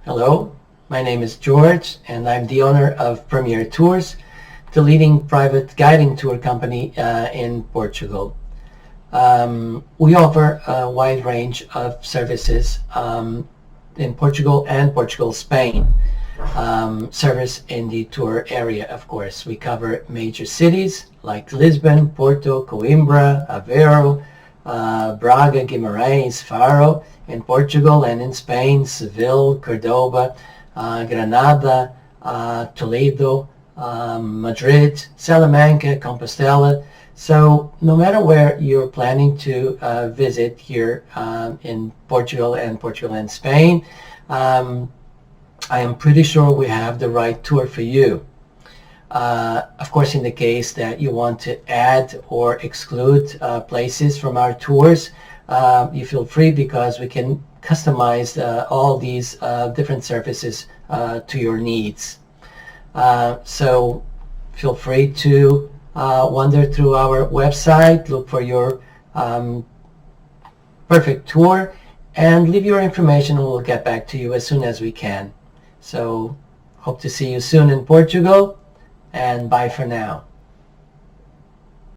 Hello, my name is George and I'm the owner of Premiere.tours, the leading private guiding tour company in Portugal. We offer a wide range of services in Portugal and Spain. Service in the tour area, of course. We cover major cities like Lisbon, Porto, Coimbra, Aveiro, Braga, Guimarães, Faro in Portugal, and in Spain, Seville, Cordoba, Granada, Toledo, Madrid, Salamanca, Compostela. So no matter where you're planning to visit here in Portugal and Spain, I am pretty sure we have the right tour for you. Of course, in the case that you want to add or exclude places from our tours, you feel free because we can customize all these different services to your needs. So feel free to wander through our website, look for your perfect tour, and leave your information and we'll get back to you as soon as we can. So hope to see you soon in Portugal, and bye for now.